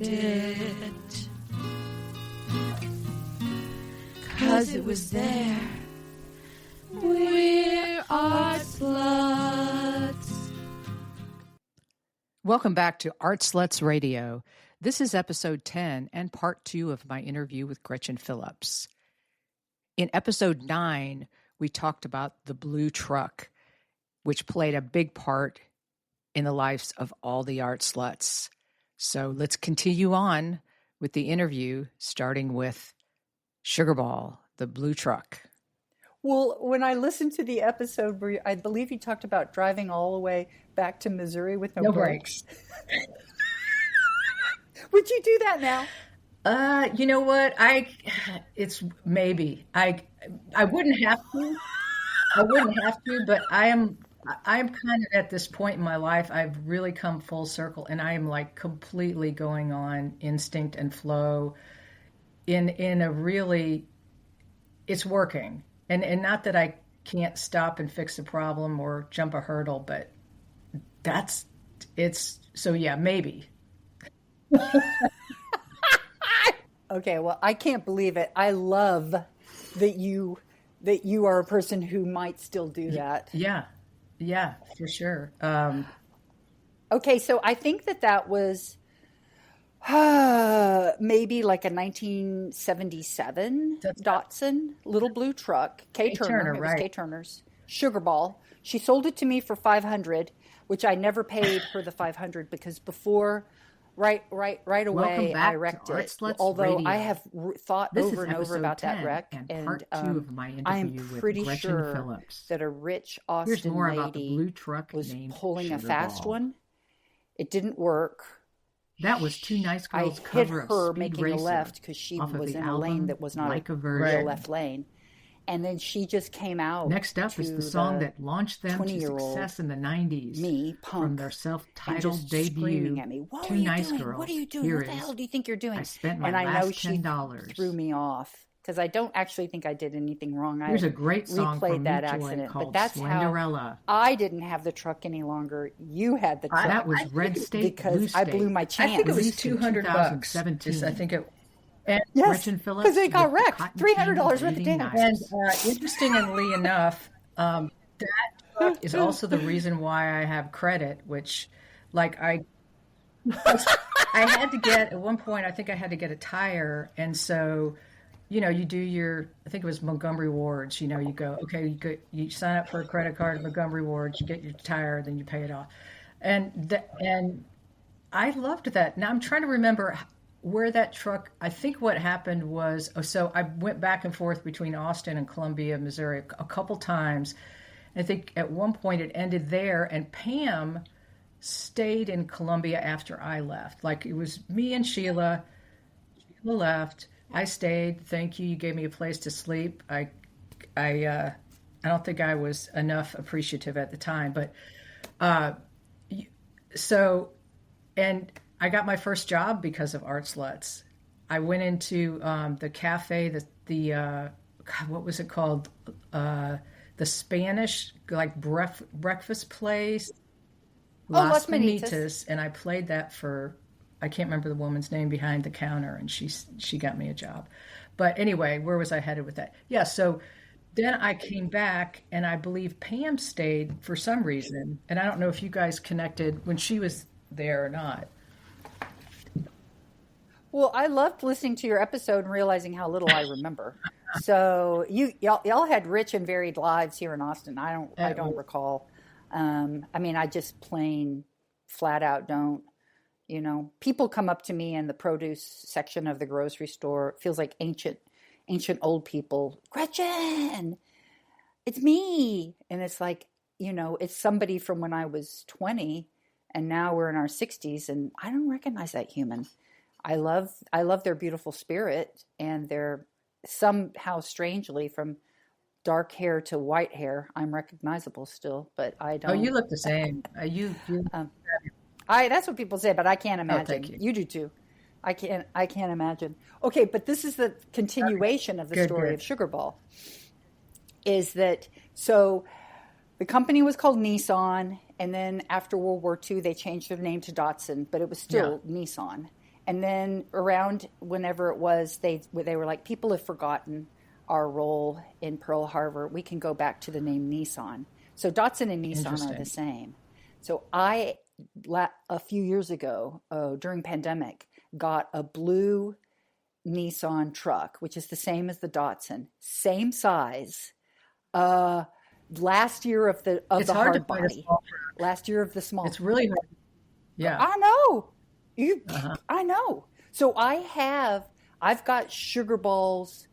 it. 'Cause it was there. We're art sluts. Welcome back to Art Sluts Radio. This is episode 10 and part 2 of my interview with Gretchen Phillips. In episode 9, we talked about the blue truck, which played a big part in the lives of all the art sluts. So let's continue on with the interview, starting with Sugarball, the blue truck. Well, when I listened to the episode where I believe you talked about driving all the way back to Missouri with no brakes. Would you do that now? You know what? It's maybe. I wouldn't have to. I wouldn't have to, but I'm kind of at this point in my life, I've really come full circle, and I am like completely going on instinct and flow in a really, it's working. And not that I can't stop and fix a problem or jump a hurdle, but so yeah, maybe. Okay, well, I can't believe it. I love that you are a person who might still do that. Yeah, for sure. Okay, so I think that was maybe like a 1977 Datsun little blue truck, K Turner. It was right. K Turner's Sugarball. She sold it to me for $500, which I never paid her the $500 because before, right away, I wrecked it. Although Radio. I have thought This over is and over about that wreck, and part 2 of my interview I'm with pretty Gretchen sure Phillips. that a rich Here's Austin more about the lady blue truck was named pulling a fast Sugarball. one. It didn't work. That was Two Nice Girls' I hit cover of her Speed making Racer a left because she off of was the in a lane album that was not Like a a Virgin. real left lane. And then she just came out. Next up is the song that launched them to 20-year-old success in the 90s. me, punk, from their self-titled and just debut, screaming at me, "What Two are you Nice doing? Girls. What are you doing? Here What the is hell do you think you're doing?" I spent my and I know last she $10. threw me off because I don't actually think I did anything wrong. Here's a great song replayed from that Mutual accident, called but that's Slenderella. how I didn't have the truck any longer. You had the truck. That was Red State, because Blue I State. blew my chance. I think it was Released in $200. 2017. I think it. And Yes, Gretchen Phillips because it got with the wrecked. cotton $300 worth of candy damage. knives. And interestingly enough, that truck is also the reason why I have credit, which, like, I had to get, at one point, I think I had to get a tire. And so, you know, you do your, I think it was Montgomery Wards, you know, you go, okay, you sign up for a credit card at Montgomery Wards, you get your tire, then you pay it off. And I loved that. Now I'm trying to remember where that truck, I think what happened was, so I went back and forth between Austin and Columbia, Missouri a couple times. I think at one point it ended there, and Pam stayed in Columbia after I left. Like, it was me and Sheila. Sheila left. I stayed. Thank you. You gave me a place to sleep. I don't think I was enough appreciative at the time, but so, and I got my first job because of Art Sluts. I went into the cafe, God, what was it called? The Spanish, like, breakfast place. Las Manitas. And I played that for, I can't remember the woman's name behind the counter, and she got me a job. But anyway, where was I headed with that? Yeah, so then I came back, and I believe Pam stayed for some reason. And I don't know if you guys connected when she was there or not. Well, I loved listening to your episode and realizing how little I remember. So y'all had rich and varied lives here in Austin. I don't recall. I mean, I just plain flat out don't. You know, people come up to me in the produce section of the grocery store. It feels like ancient old people. Gretchen, it's me, and it's like, you know, it's somebody from when I was 20, and now we're in our 60s, and I don't recognize that human. I love their beautiful spirit, and they're somehow strangely from dark hair to white hair. I'm recognizable still, but I don't. Oh, you look the same. That's what people say, but I can't imagine. Oh, thank you. You do too. I can't imagine. Okay, but this is the continuation of the story of Sugarball. Is that so? The company was called Nissan, and then after World War II, they changed their name to Datsun, but it was still Nissan. And then around whenever it was, they were like, people have forgotten our role in Pearl Harbor. We can go back to the name Nissan. So Datsun and Nissan are the same. So a few years ago, during pandemic, got a blue Nissan truck, which is the same as the Datsun, same size. Last year of the hard body, last year of the small. It's really hard. Yeah, I know. I know. So I've got sugar balls.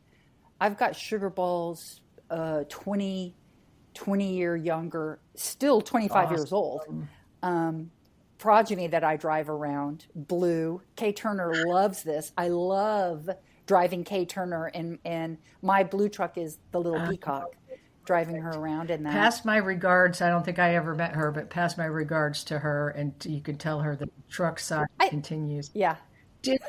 20 year younger, still 25 years old. Progeny that I drive around, blue. Kay Turner loves this. I love driving Kay Turner, and my blue truck is the little peacock, driving her around in that. Pass my regards. I don't think I ever met her, but pass my regards to her, and you can tell her the truck size continues. Yeah. Did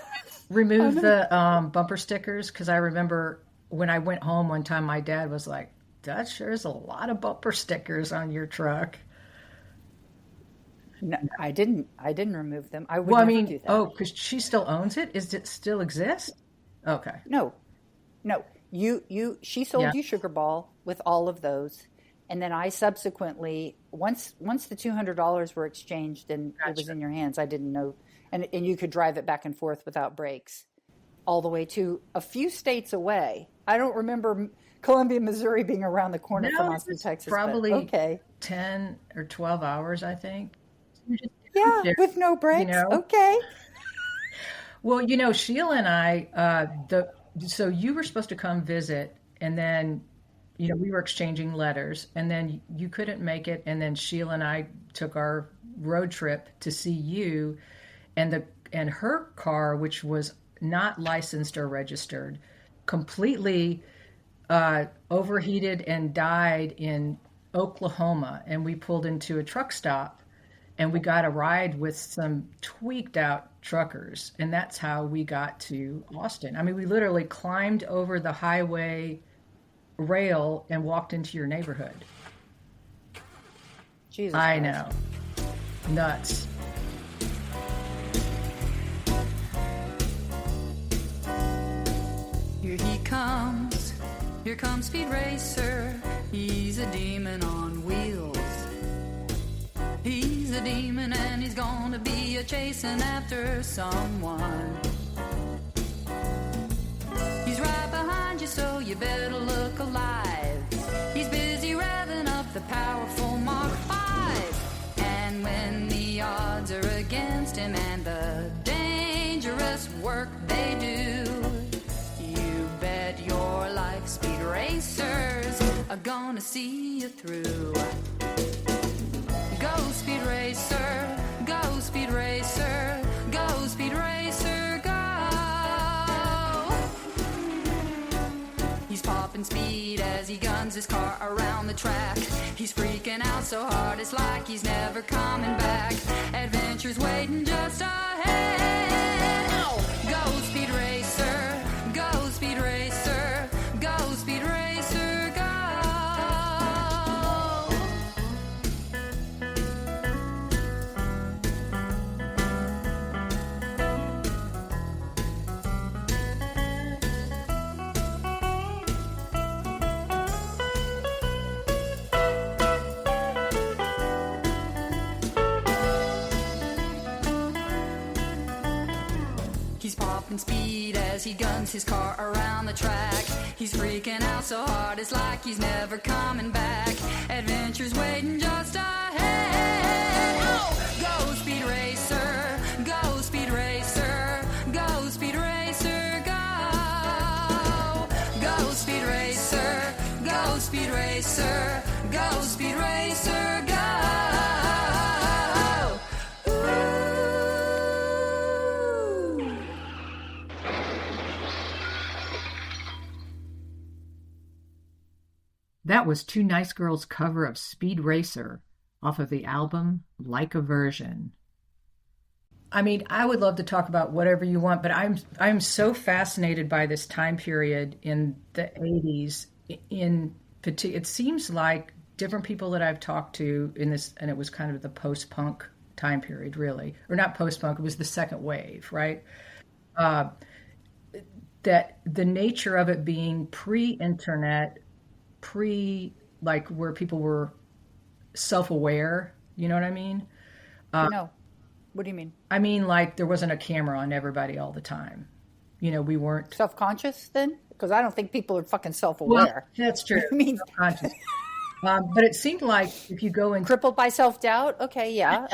remove the bumper stickers, because I remember when I went home one time, my dad was like, "That sure is a lot of bumper stickers on your truck." No, I didn't remove them. I would never do that. Oh, because she still owns it? Is it still exist? Okay. No. She sold you Sugar Ball with all of those, and then I subsequently, once the $200 were exchanged and it was in your hands, I didn't know, and you could drive it back and forth without brakes, all the way to a few states away. I don't remember Columbia, Missouri being around the corner from Austin, Texas. Probably 10 or 12 hours, I think. Yeah, with no brakes. Okay. Well, Sheila and I, so you were supposed to come visit, and then, we were exchanging letters, and then you couldn't make it, and then Sheila and I took our road trip to see you, and her car, which was not licensed or registered, completely overheated and died in Oklahoma, and we pulled into a truck stop. And we got a ride with some tweaked out truckers. And that's how we got to Austin. I mean, we literally climbed over the highway rail and walked into your neighborhood. Jesus I Christ. know. Nuts. Here he comes. Here comes Speed Racer. He's a demon on wheels. He's a demon and he's gonna be chasing after someone. He's right behind you, so you better look alive. He's busy revving up the powerful Mach 5. And when the odds are against him and the dangerous work they do, you bet your life Speed Racers are gonna see you through. Go Speed Racer, go Speed Racer, go Speed Racer, go. He's popping speed as he guns his car around the track. He's freaking out so hard it's like he's never coming back. Adventure's waiting just ahead. Go Speed Racer, go Speed Racer, go Speed Racer, go. He's popping speed as he guns his car around the track. He's freaking out so hard it's like he's never coming back. Adventure's waiting just ahead. Go Speed Racer, go Speed Racer, go Speed Racer, go. Go Speed Racer, go Speed Racer, go Speed Racer, go. That was Two Nice Girls' cover of Speed Racer off of the album Like a Version. I mean, I would love to talk about whatever you want, but I'm so fascinated by this time period in the 80s. In particular, it seems like different people that I've talked to in this, and it was kind of the post-punk time period, really, or not post-punk, it was the second wave, right? uh, that the nature of it being pre-internet, like where people were self-aware, you know what I mean? No. What do you mean? I mean, like there wasn't a camera on everybody all the time. We weren't. Self-conscious then? Because I don't think people are fucking Well, self-aware. that's true. I mean, Conscious. But it seemed like if you go into crippled by self-doubt? Okay, yeah.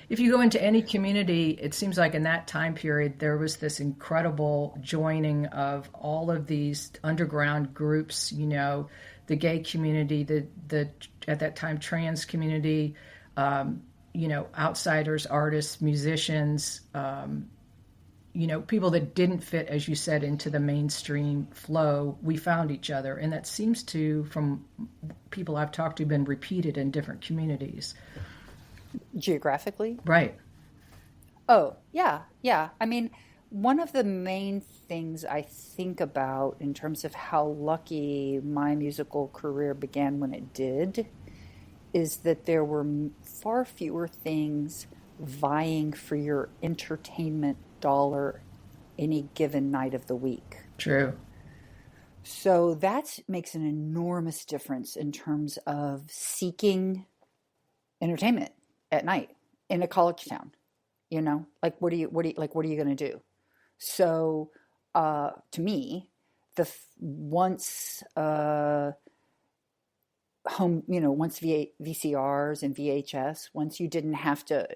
if you go into any community, it seems like in that time period there was this incredible joining of all of these underground groups. The gay community, the at that time trans community, outsiders, artists, musicians. People that didn't fit, as you said, into the mainstream flow, we found each other. And that seems to, from people I've talked to, been repeated in different communities. Geographically? Right. Oh, yeah, yeah. I mean, one of the main things I think about in terms of how lucky my musical career began when it did is that there were far fewer things vying for your entertainment dollar any given night of the week. True. So that makes an enormous difference in terms of seeking entertainment at night in a college town. Like what are you going to do? So to me, once VCRs and VHS, once you didn't have to,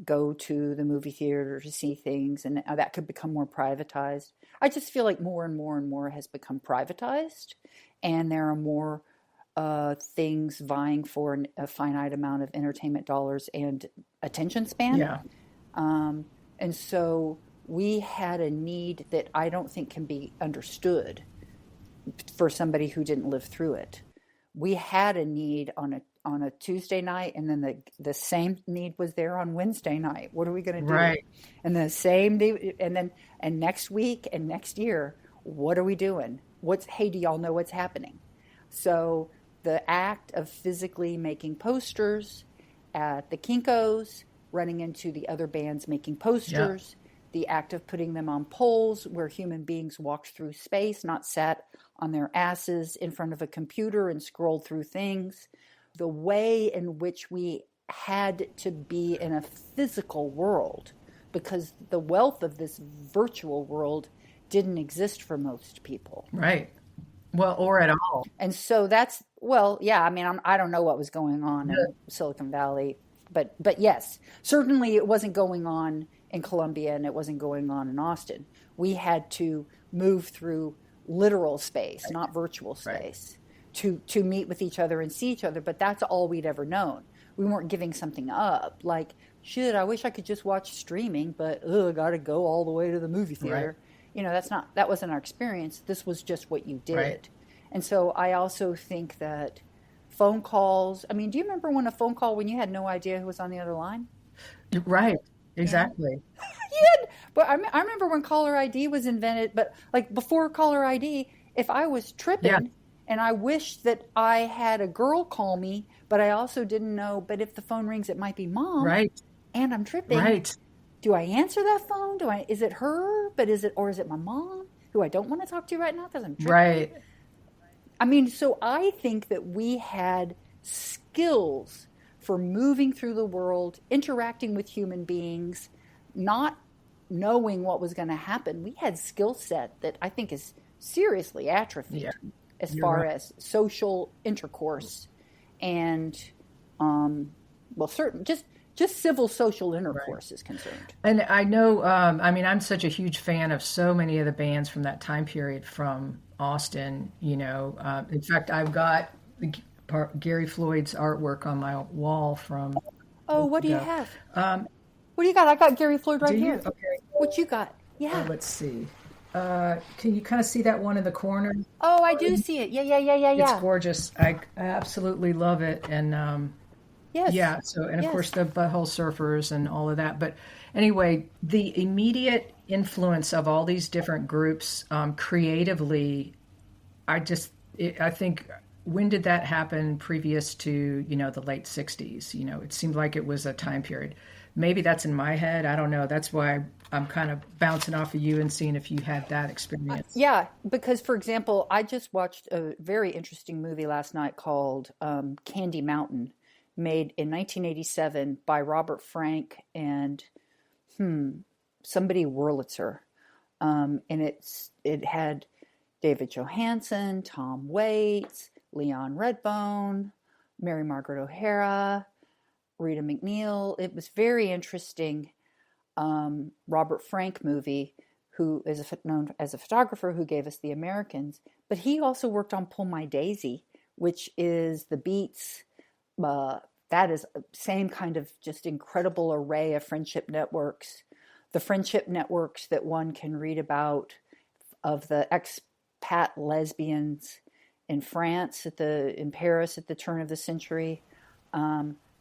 go to the movie theater to see things, and that could become more privatized. I just feel like more and more and more has become privatized, and there are more things vying for a finite amount of entertainment dollars and attention span. Yeah. And so we had a need that I don't think can be understood for somebody who didn't live through it. We had a need on a Tuesday night, and then the same need was there on Wednesday night. What are we going to do? Right. And the same day, and next week and next year, what are we doing? Hey, do y'all know what's happening? So the act of physically making posters at the Kinko's, running into the other bands making posters, the act of putting them on poles where human beings walked through space, not sat on their asses in front of a computer and scrolled through things. The way in which we had to be in a physical world, because the wealth of this virtual world didn't exist for most people. Right. Well, or at all. And so I don't know what was going on in Silicon Valley, but yes, certainly it wasn't going on in Columbia, and it wasn't going on in Austin. We had to move through literal space, not virtual space, to meet with each other and see each other. But that's all we'd ever known. We weren't giving something up. Like, shit, I wish I could just watch streaming, but I got to go all the way to the movie theater. Right. That wasn't our experience. This was just what you did. Right. And so I also think that phone calls, do you remember when you had no idea who was on the other line? Right. Exactly. Yeah, but I remember when caller ID was invented, but like before caller ID, if I was tripping and I wished that I had a girl call me, but I also didn't know, but if the phone rings, it might be mom. Right. And I'm tripping. Right. Do I answer that phone? Is it her? Is it my mom who I don't want to talk to right now because I'm tripping? Right. So I think that we had skills for moving through the world, interacting with human beings, not knowing what was going to happen. We had skill set that I think is seriously atrophied as far as social intercourse and, just civil social intercourse is concerned. And I know, I'm such a huge fan of so many of the bands from that time period from Austin, in fact, I've got Gary Floyd's artwork on my wall from. Oh, what do you have? What do you got? I got Gary Floyd right here. Okay. What you got? Yeah. Let's see. Can you kind of see that one in the corner? Oh, I do see it. Yeah. It's gorgeous. I absolutely love it. And yes. Yeah. So, and of course the Butthole Surfers and all of that. But anyway, the immediate influence of all these different groups creatively, I think when did that happen previous to, the late 60s? It seemed like it was a time period. Maybe that's in my head. I don't know. That's why I'm kind of bouncing off of you and seeing if you had that experience. Yeah, because for example, I just watched a very interesting movie last night called Candy Mountain, made in 1987 by Robert Frank and somebody Wurlitzer. And it had David Johansen, Tom Waits, Leon Redbone, Mary Margaret O'Hara, Rita McNeil. It was very interesting. Robert Frank movie, who is known as a photographer who gave us The Americans, but he also worked on Pull My Daisy, which is the Beats. That is same kind of just incredible array of friendship networks. The friendship networks that one can read about of the expat lesbians in France in Paris at the turn of the century.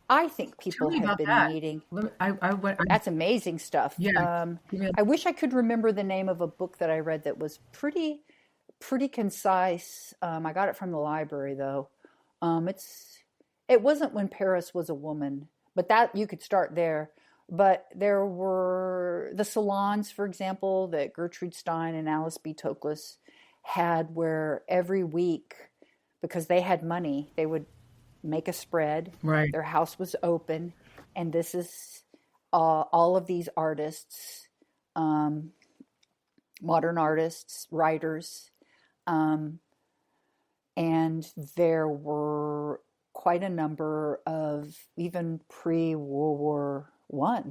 I think people have been meeting. That's amazing stuff. Yeah. I wish I could remember the name of a book that I read that was pretty concise. I got it from the library though. It wasn't When Paris Was a Woman, but that you could start there. But there were the salons, for example, that Gertrude Stein and Alice B. Toklas had, where every week, because they had money, they would make a spread. Right. Their house was open, and this is all of these artists, modern artists, writers, and there were quite a number of, even pre-World War I,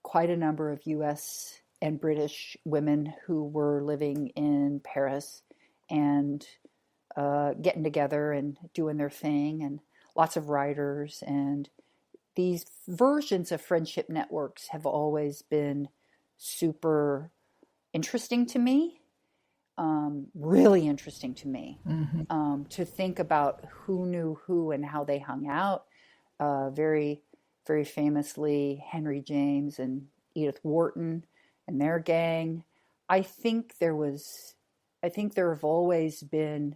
quite a number of U.S. and British women who were living in Paris and getting together and doing their thing, and lots of writers. And these versions of friendship networks have always been super interesting to me, really interesting to me, to think about who knew who and how they hung out. Very, very famously, Henry James and Edith Wharton and their gang. I think there have always been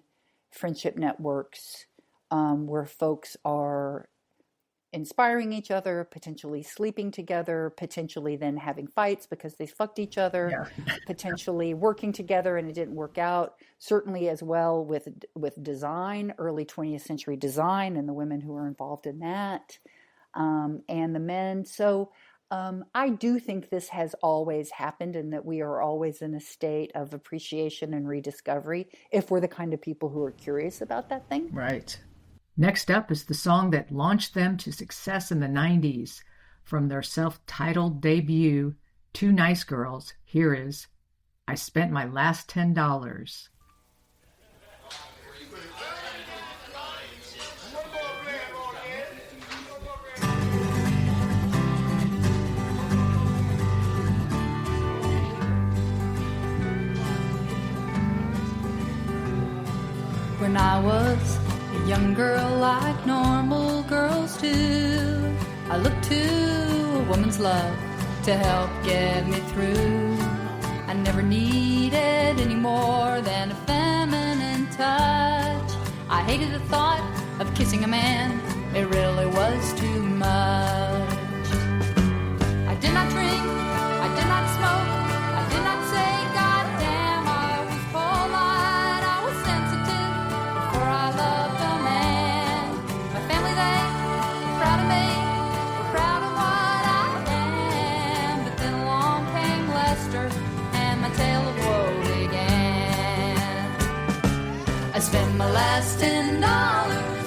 friendship networks where folks are inspiring each other, potentially sleeping together, potentially then having fights because they fucked each other, potentially working together and it didn't work out. Certainly as well with design, early 20th century design, and the women who were involved in that, and the men. So I do think this has always happened, and that we are always in a state of appreciation and rediscovery if we're the kind of people who are curious about that thing. Right. Next up is the song that launched them to success in the 90s. From their self-titled debut, Two Nice Girls, here is I Spent My Last $10. When I was a young girl like normal girls do, I looked to a woman's love to help get me through. I never needed any more than a feminine touch. I hated the thought of kissing a man, it really was too much. I did not drink, I did not smoke, I did not say goddamn. I was polite, I was sensitive before I loved a man. My family, they were proud of me, were proud of what I am. But then along came Lester and my tale of woe began. I spent my last $10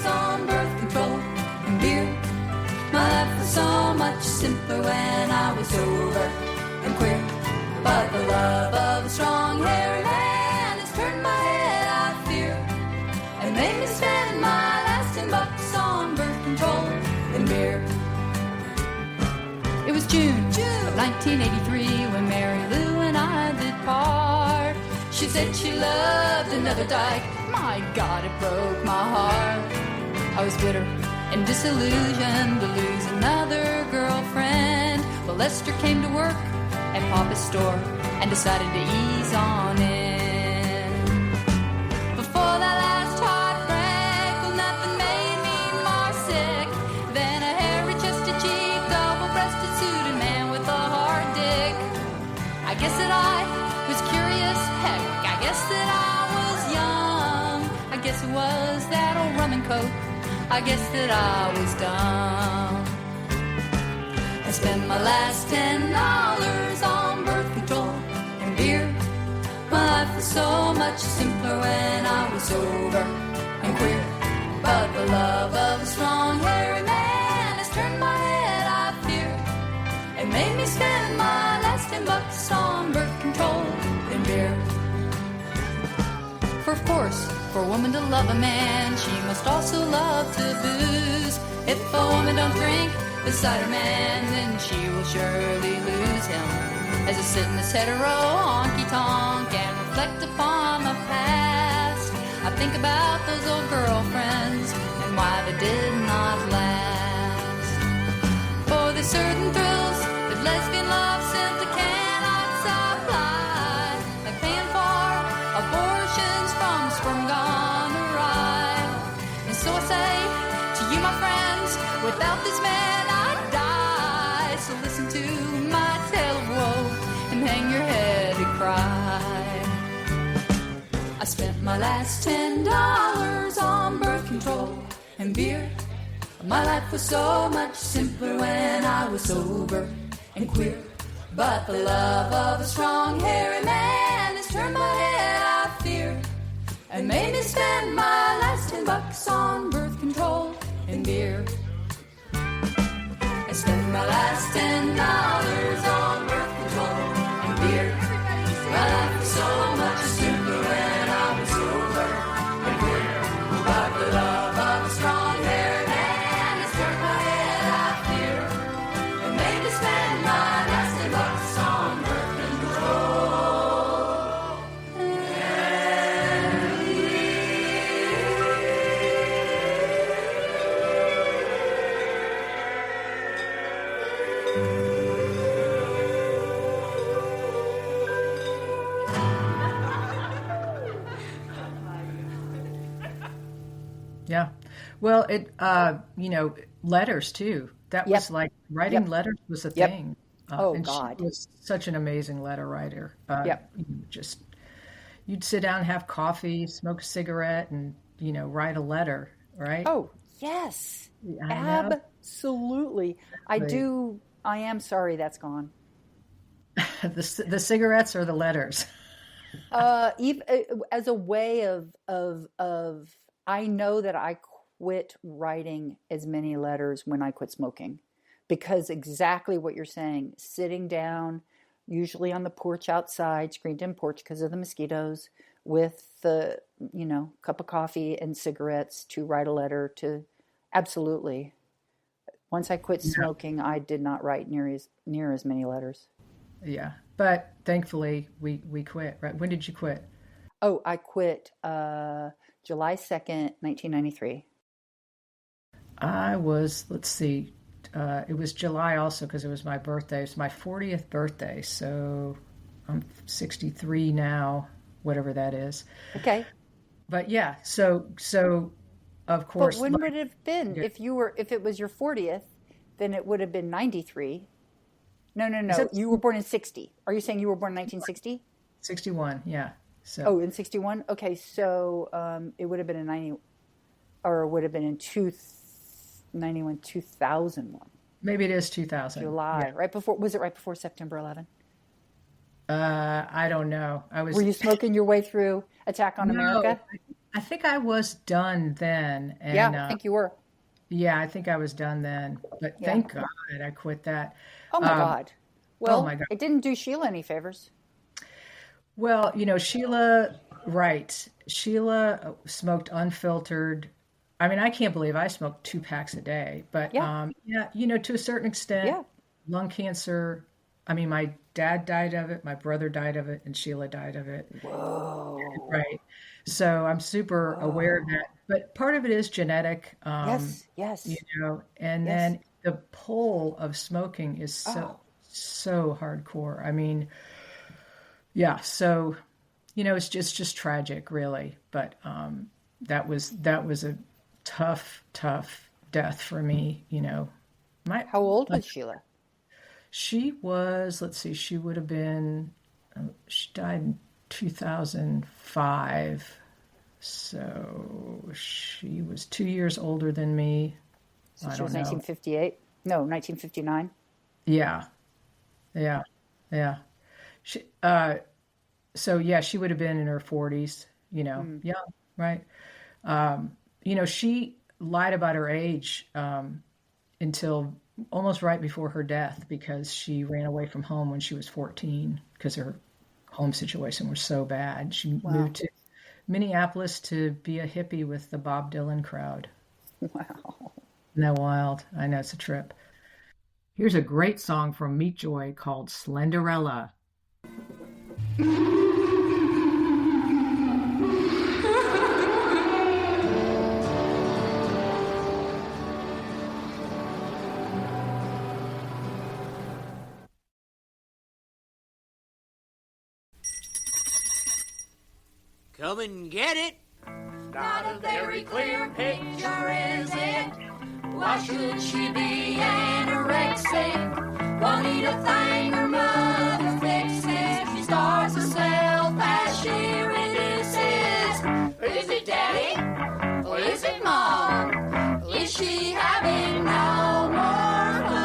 on birth control and beer. My life was so much simpler when I was sober and queer. But the love of a strong-haired man has turned my head, I fear, and made me spend my last $10 on birth control and beer. It was June of 1983 when Mary Lou and I did part. She said she loved another dyke. My God, it broke my heart. I was bitter and disillusioned to lose another girlfriend. But Lester came to work at Papa's store and decided to ease on in. Before that last heartbreak, coat, I guess that I was dumb. I spent my last $10 on birth control and beer. My life was so much simpler when I was sober and queer. But the love of a strong, hairy man has turned my head, I fear, and made me spend my last $10 on birth control and beer. For of course, for a woman to love a man, she must also love to booze. If a woman don't drink beside her man, then she will surely lose him. As I sit in this hetero honky-tonk and reflect upon my past, I think about those old girlfriends and why they did not last. For there's certain thrills that lesbian love simply cannot supply, like paying for abortions from sperm gone awry. And so I say to you, my friends, without this man I'd die. So listen to my tale of woe and hang your head and cry. I spent my last $10 on birth control and beer. My life was so much simpler when I was sober and queer. But the love of a strong, hairy man has turned my head, I fear, and made me spend my last $10 on birth control and beer. I spent my last $10 on birth control and beer. My life was so much simpler when I was sober and queer. But the love of a strong, hairy man has turned my head, I fear, and made me spend my last $10 on birth control and Yeah. Well, letters too. That Yep. was like writing Yep. letters was a Yep. thing. Oh, And God. she was such an amazing letter writer. Yep. You'd sit down, have coffee, smoke a cigarette, and, write a letter, right? Oh, yes. I know. Absolutely. I Right. do. I am sorry that's gone. The cigarettes or the letters? Even as a way of I know that I quit writing as many letters when I quit smoking, because exactly what you're saying, sitting down, usually on the porch outside, screened-in porch because of the mosquitoes, with the cup of coffee and cigarettes to write a letter to. Absolutely. Once I quit Yeah. smoking, I did not write near as many letters. Yeah. But thankfully, we quit, right? When did you quit? Oh, I quit July 2nd, 1993. Let's see, it was July also because it was my birthday. It's my 40th birthday. So I'm 63 now, whatever that is. Okay. But yeah, so of But course, when would it have been if it was your 40th, then it would have been 93. No. is it You were born in 60. Are you saying you were born in 1960? 61? Yeah. So Oh, in 61? Okay, so it would have been in 90, or it would have been in 91, 2001. maybe it is 2000. July, right before, was it right before September 11? I don't know. Were you smoking your way through Attack on No, America? I think I was done then, Yeah, and I think you were. yeah, I think I was done then. But Yeah. thank God I quit that. Oh my God. Well, my God. it didn't do Sheila any favors. Well, Sheila, right? Sheila smoked unfiltered. I mean, I can't believe I smoked 2 packs a day, but Yeah. yeah, to a certain extent, Yeah. lung cancer. I mean, my dad died of it, my brother died of it, and Sheila died of it. Whoa. Right. So I'm super aware of that. But part of it is genetic, Yes. and Yes. then the pull of smoking is Oh. so hardcore. I mean, yeah. So, it's just tragic, really. But that was a tough death for me. How old was Sheila? She was, let's see, she would have been, she died in 2005. So she was 2 years older than me. So I she was don't know. 1958. No, 1959. Yeah, yeah, yeah. She, so yeah, she would have been in her 40s, Hmm. young, right? She lied about her age until almost right before her death because she ran away from home when she was 14 because her home situation was so bad. She Wow. moved to Minneapolis to be a hippie with the Bob Dylan crowd. Wow. Isn't that wild? I know it's a trip. Here's a great song from Meat Joy called Slenderella. Come and get it. Not a very clear picture, is it? Why should she be anorexic? Won't eat a thing her mother fixes. She starves herself as she reduces. Is it daddy? Or is it mom? Is she having no more fun?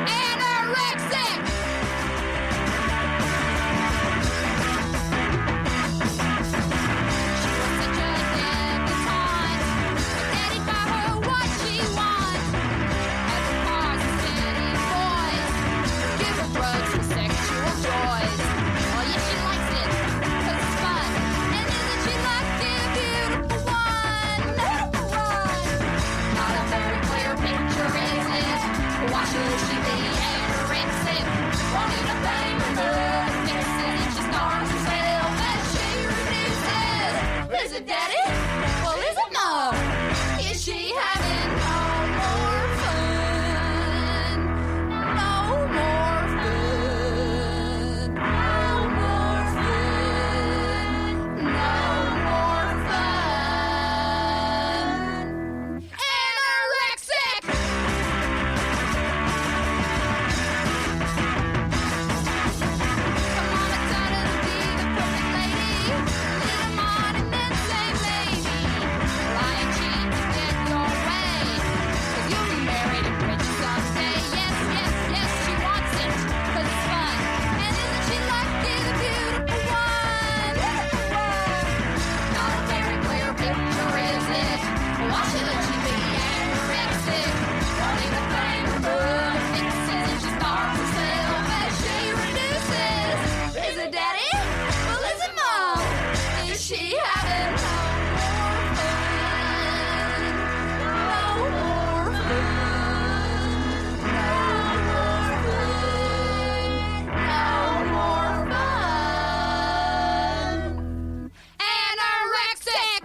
Anorexic! Why should she be anorexic? Won't eat a thing her mother fixes. She starves herself as she reduces. Is it daddy? Well, is it mom? Is she having no more fun? No more fun. No more fun. No more fun. Anorexic! Why should she be anorexic? Won't eat a thing her mother fixes, and she starves herself as she reduces. Is it daddy? Well, is it mom? Is she having no more fun? No more fun. No more fun. No more fun. Anorexic!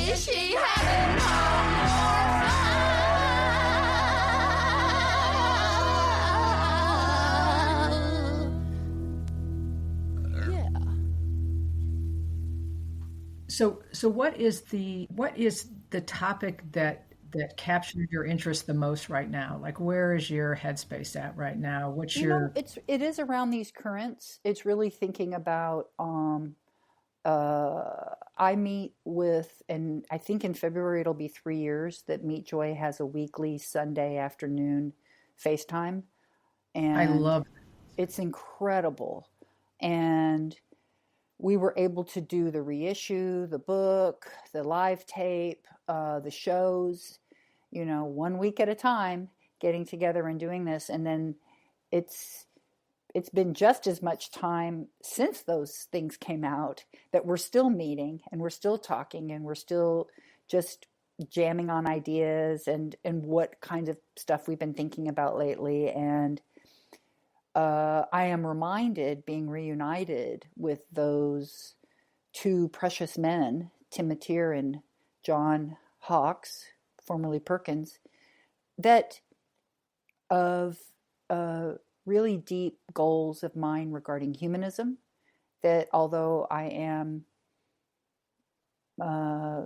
Is she having no more fun? Yeah. So what is the topic that captured your interest the most right now? Like, where is your headspace at right now? What's You know, your it is around these currents. It's really thinking about I meet with, and I think in February it'll be 3 years that Meet Joy has a weekly Sunday afternoon FaceTime, I and love it's incredible. And we were able to do the reissue, the book, the live tape, the shows, 1 week at a time. getting together and doing this. And then it's been just as much time since those things came out that we're still meeting and we're still talking and we're still just jamming on ideas and what kinds of stuff we've been thinking about lately. And I am reminded, being reunited with those two precious men, Tim Mateer and John Hawkes, formerly Perkins, that of really deep goals of mine regarding humanism, that although I am,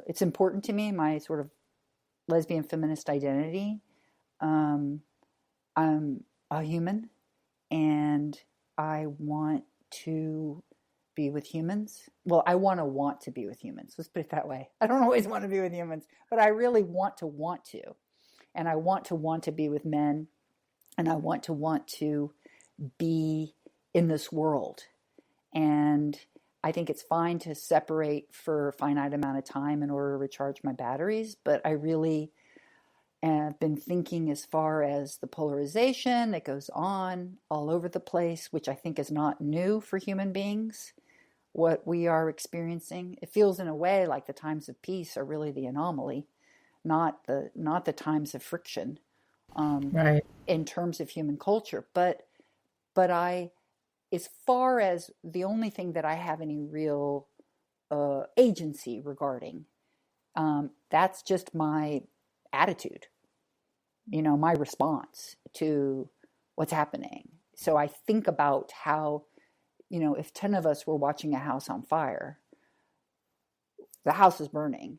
it's important to me, my sort of lesbian feminist identity, I'm a human and I want to be with humans. Well, I want to be with humans. Let's put it that way. I don't always want to be with humans, but I really want to. And I want to be with men, and I want to be in this world. And I think it's fine to separate for a finite amount of time in order to recharge my batteries, but I really have been thinking as far as the polarization that goes on all over the place, which I think is not new for human beings, what we are experiencing. It feels in a way like the times of peace are really the anomaly, not the times of friction, Right. in terms of human culture. But I, as far as the only thing that I have any real agency regarding, that's just my attitude, my response to what's happening. So I think about how, if 10 of us were watching a house on fire, the house is burning,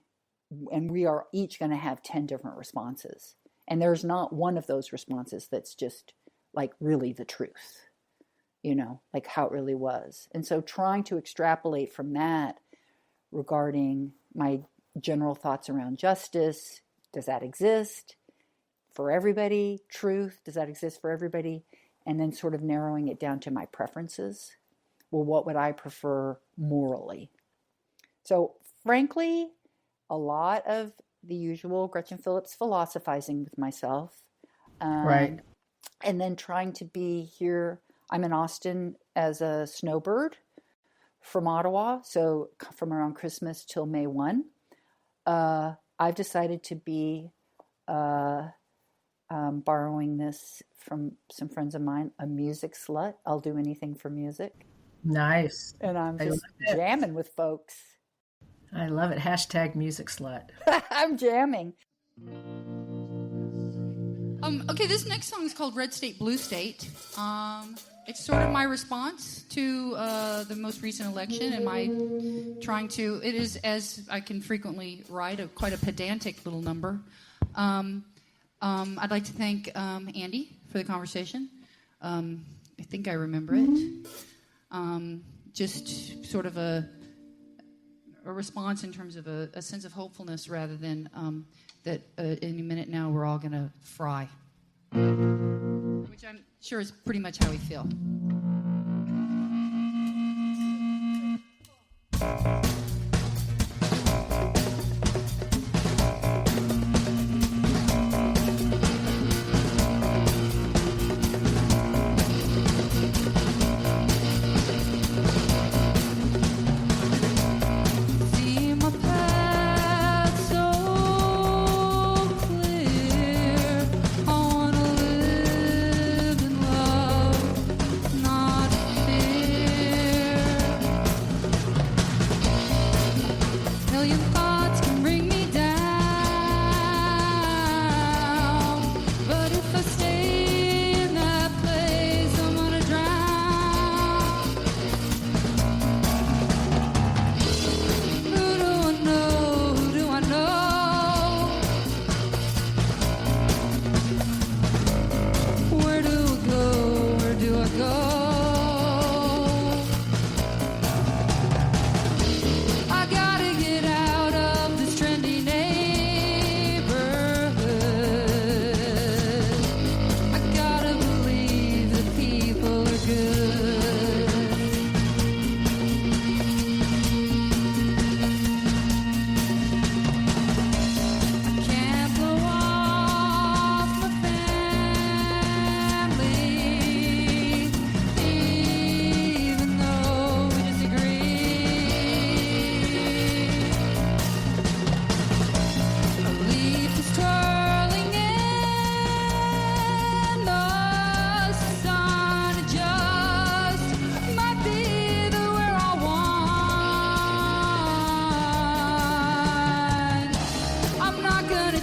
and we are each going to have 10 different responses. And there's not one of those responses that's just like really the truth, like how it really was. And so trying to extrapolate from that regarding my general thoughts around justice, does that exist for everybody? Truth, does that exist for everybody? And then sort of narrowing it down to my preferences. Well, what would I prefer morally? So frankly, a lot of the usual Gretchen Phillips philosophizing with myself. Right. And then trying to be here. I'm in Austin as a snowbird from Ottawa. So from around Christmas till May 1. I've decided to be borrowing this from some friends of mine, a music slut. I'll do anything for music. Nice. And I'm I just love it. jamming with folks. I love it. Hashtag music slut. I'm jamming. Okay, this next song is called Red State, Blue State. It's sort of my response to the most recent election and my trying to, it is, as I can frequently write, quite a pedantic little number. I'd like to thank Andy for the conversation. I think I remember it. Just sort of a response in terms of a sense of hopefulness rather than that any minute now we're all going to fry, which I'm sure is pretty much how we feel. See my path so clear. I wanna live in love, not fear.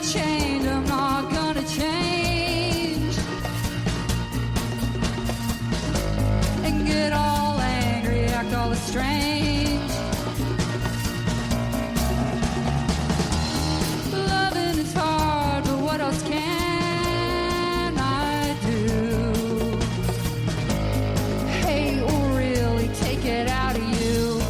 change, I'm not gonna change. And get all angry, act all strange. Loving is hard, but what else can I do? Hate will really take it out of you.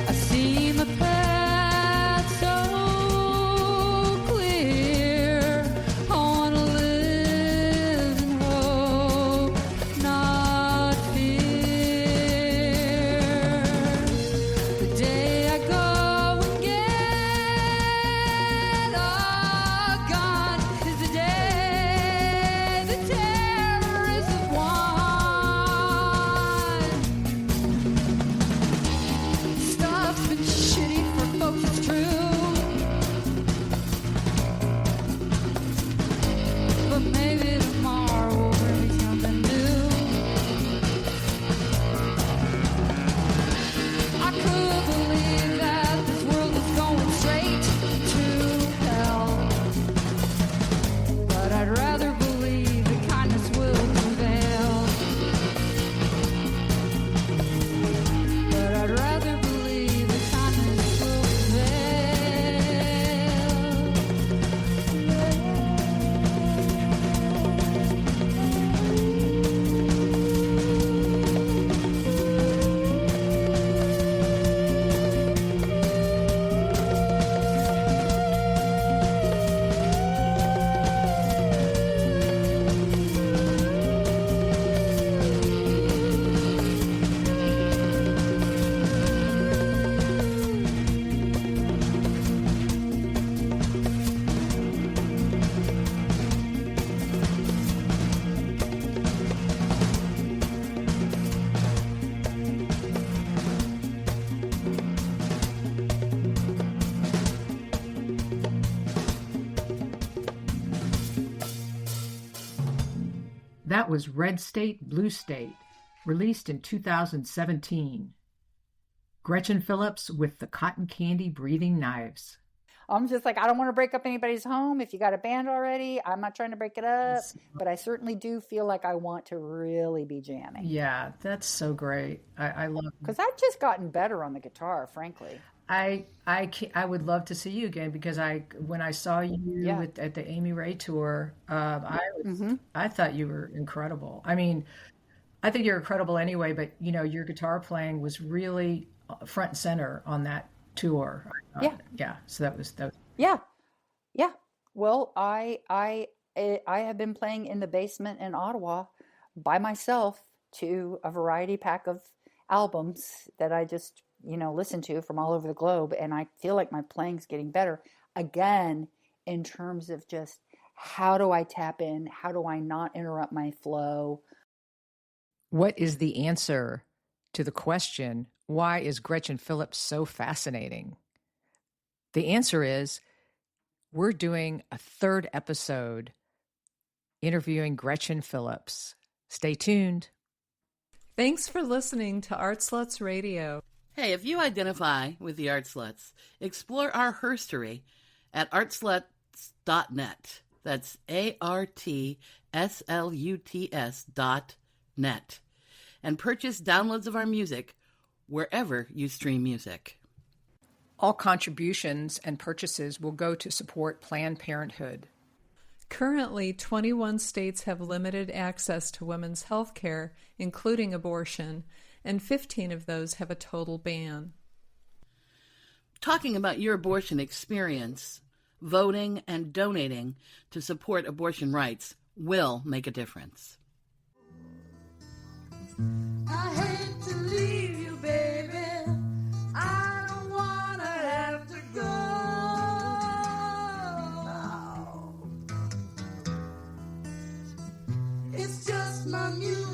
I see my path so clear. I wanna live in hope, not fear. The day I go and get a gun is the day the terrorists have won. Stuff and shitty for folks, it's true. But maybe tomorrow will bring me something new. I could believe that this world is going straight to hell. But I'd rather believe that kindness will prevail. But I'd rather believe that kindness will That was Red State, Blue State, released in 2017. Gretchen Phillips with the Cotton Candy Breathing Knives. I'm just like, I don't want to break up anybody's home. If you got a band already, I'm not trying to break it up. But I certainly do feel like I want to really be jamming. Yeah, that's so great. I love Because I've just gotten better on the guitar, frankly. I would love to see you again because when I saw you Yeah. at the Amy Ray tour, I thought you were incredible. I mean, I think you're incredible anyway, but your guitar playing was really front and center on that tour. Yeah. Yeah. So that was Yeah. Yeah. Well, I have been playing in the basement in Ottawa by myself to a variety pack of albums that I just, listen to from all over the globe. And I feel like my playing's getting better again in terms of just how do I tap in? How do I not interrupt my flow? What is the answer to the question, why is Gretchen Phillips so fascinating? The answer is we're doing a third episode interviewing Gretchen Phillips. Stay tuned. Thanks for listening to Art Sluts Radio. Hey, if you identify with the Art Sluts, explore our herstory at artsluts.net. That's ARTSLUTS.net. And purchase downloads of our music wherever you stream music. All contributions and purchases will go to support Planned Parenthood. Currently, 21 states have limited access to women's health care, including abortion, and 15 of those have a total ban. Talking about your abortion experience, voting and donating to support abortion rights will make a difference. I hate to leave you, baby. I don't wanna have to go. from you.